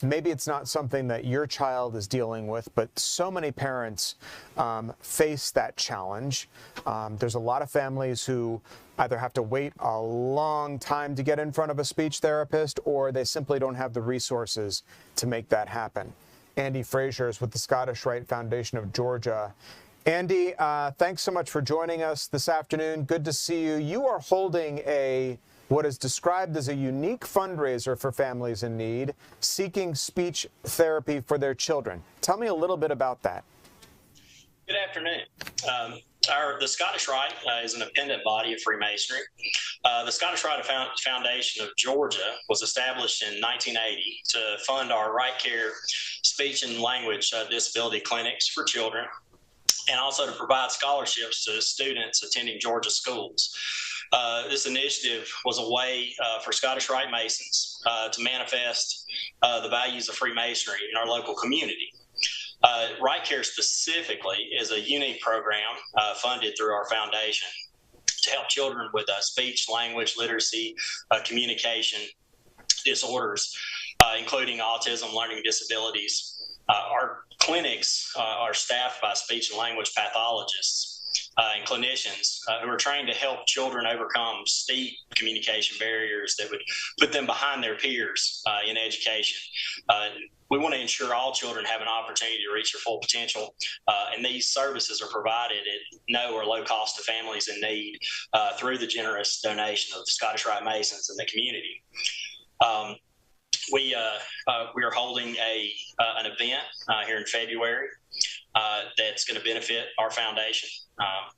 maybe it's not something that your child is dealing with, but so many parents face that challenge. There's a lot of families who either have to wait a long time to get in front of a speech therapist, or they simply don't have the resources to make that happen. Andy Frasier is with the Scottish Rite Foundation of Georgia. Andy, thanks so much for joining us this afternoon. Good to see you. You are holding what is described as a unique fundraiser for families in need, seeking speech therapy for their children. Tell me a little bit about that. Good afternoon. The Scottish Rite is an independent body of Freemasonry. The Scottish Rite Foundation of Georgia was established in 1980 to fund our RiteCare speech and language disability clinics for children, and also to provide scholarships to students attending Georgia schools. This initiative was a way for Scottish Rite Masons to manifest the values of Freemasonry in our local community. RiteCare specifically is a unique program funded through our foundation to help children with speech, language, literacy, communication disorders, including autism, learning disabilities. Our clinics are staffed by speech and language pathologists and clinicians who are trained to help children overcome steep communication barriers that would put them behind their peers in education. We want to ensure all children have an opportunity to reach their full potential, and these services are provided at no or low cost to families in need through the generous donation of Scottish Rite Masons in the community. We are holding an event here in February that's going to benefit our foundation.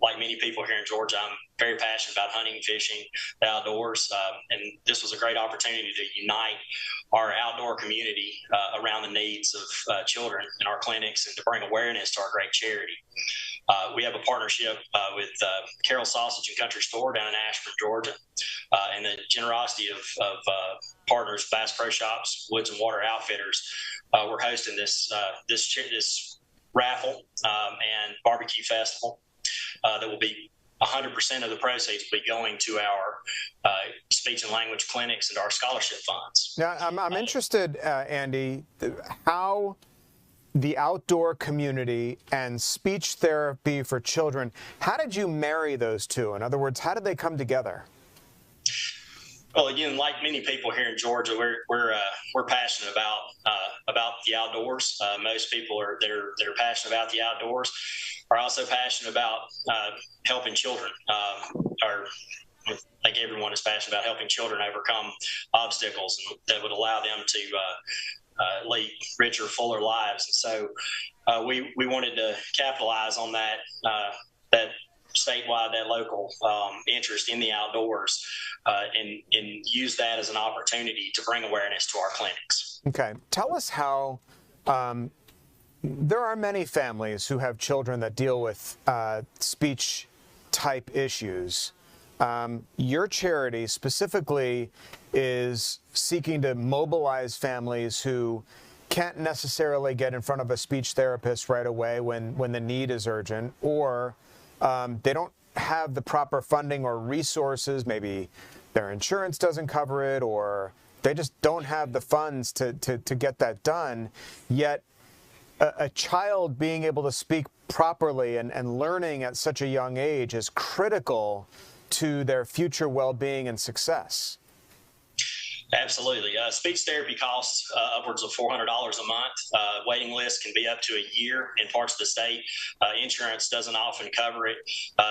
Like many people here in Georgia, I'm very passionate about hunting, fishing, the outdoors, and this was a great opportunity to unite our outdoor community around the needs of children in our clinics and to bring awareness to our great charity. We have a partnership with Carol's Sausage and Country Store down in Ashburn, Georgia, and the generosity of partners, Bass Pro Shops, Woods and Water Outfitters. We're hosting this raffle and barbecue festival that will be 100% of the proceeds will be going to our speech and language clinics and our scholarship funds. Now, I'm interested, Andy, how the outdoor community and speech therapy for children, how did you marry those two? In other words, how did they come together? Well, again, like many people here in Georgia, we're passionate about the outdoors. Most people that are passionate about the outdoors are also passionate about helping children. Like everyone is passionate about helping children overcome obstacles that would allow them to lead richer, fuller lives. And so we wanted to capitalize on that statewide, that local interest in the outdoors, and use that as an opportunity to bring awareness to our clinics. Okay. Tell us how there are many families who have children that deal with speech type issues. Your charity specifically is seeking to mobilize families who can't necessarily get in front of a speech therapist right away when the need is urgent, or they don't have the proper funding or resources. Maybe their insurance doesn't cover it, or they just don't have the funds to get that done. Yet a child being able to speak properly and learning at such a young age is critical to their future well-being and success. Absolutely. Speech therapy costs upwards of $400 a month. Waiting lists can be up to a year in parts of the state. Insurance doesn't often cover it.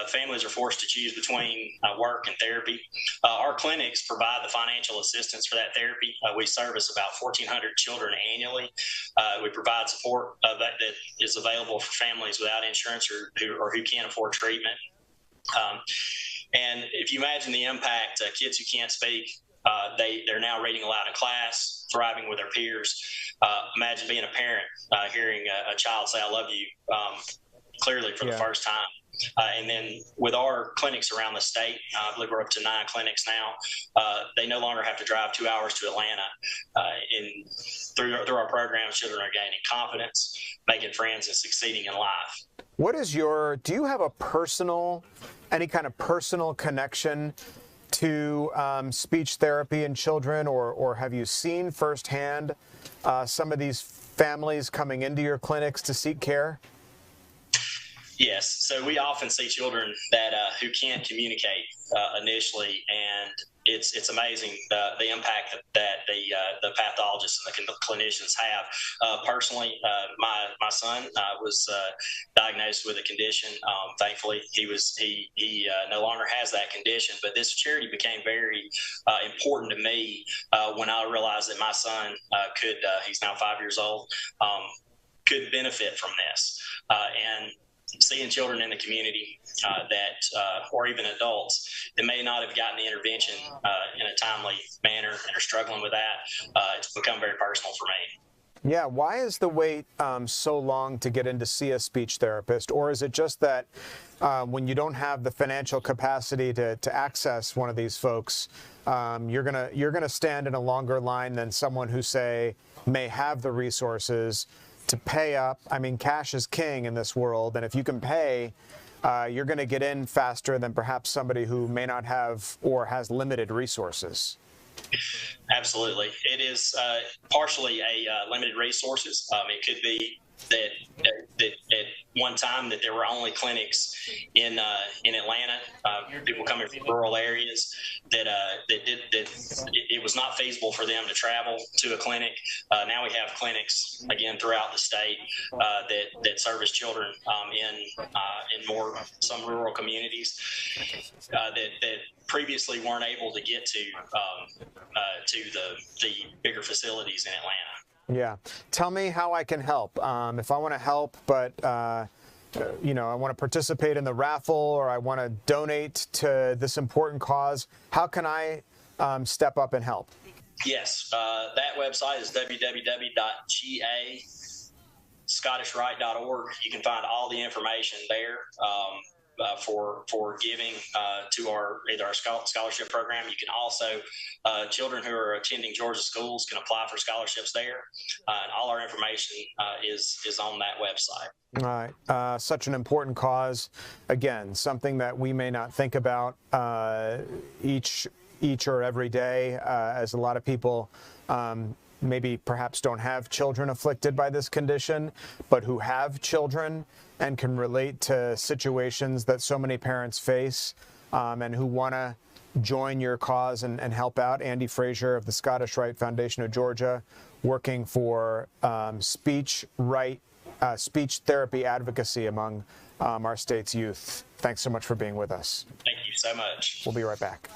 Families are forced to choose between work and therapy. Our clinics provide the financial assistance for that therapy. We service about 1,400 children annually. We provide support that is available for families without insurance or who can't afford treatment. And if you imagine the impact, kids who can't speak, they're now reading aloud in class, thriving with their peers. Imagine being a parent, hearing a child say, "I love you," clearly for the first time. And then with our clinics around the state, I believe we're up to 9 clinics now, they no longer have to drive 2 hours to Atlanta. Through our programs, children are gaining confidence, making friends, and succeeding in life. Do you have any kind of personal connection to speech therapy in children, or have you seen firsthand some of these families coming into your clinics to seek care? Yes. So we often see children that who can't communicate initially, and it's amazing the impact that the pathologists and the clinicians have. Personally, my son was diagnosed with a condition. Thankfully, he no longer has that condition. But this charity became very important to me when I realized that my son could. He's now 5 years old. Could benefit from this, and seeing children in the community or even adults that may not have gotten the intervention in a timely manner and are struggling with that, it's become very personal for me. Yeah, why is the wait so long to get in to see a speech therapist? Or is it just that when you don't have the financial capacity to access one of these folks, you're gonna stand in a longer line than someone who, say, may have the resources to pay up? I mean, cash is king in this world, and if you can pay, you're going to get in faster than perhaps somebody who may not have or has limited resources. Absolutely. It is partially a limited resources. It could be that at one time that there were only clinics in Atlanta, people coming from rural areas, that it was not feasible for them to travel to a clinic. Now we have clinics again throughout the state that service children in some rural communities that previously weren't able to get to the bigger facilities in Atlanta. Yeah. Tell me how I can help. If I want to help, but I want to participate in the raffle, or I want to donate to this important cause, how can I step up and help? Yes. That website is www.gascottishrite.org. You can find all the information there. For giving to either our scholarship program. You can also, children who are attending Georgia schools can apply for scholarships there. And all our information is on that website. All right. Such an important cause. Again, something that we may not think about each or every day, as a lot of people maybe perhaps don't have children afflicted by this condition, but who have children and can relate to situations that so many parents face, and who want to join your cause and help out. Andy Frasier of the Scottish Rite Foundation of Georgia, working for speech therapy advocacy among our state's youth. Thanks so much for being with us. Thank you so much. We'll be right back.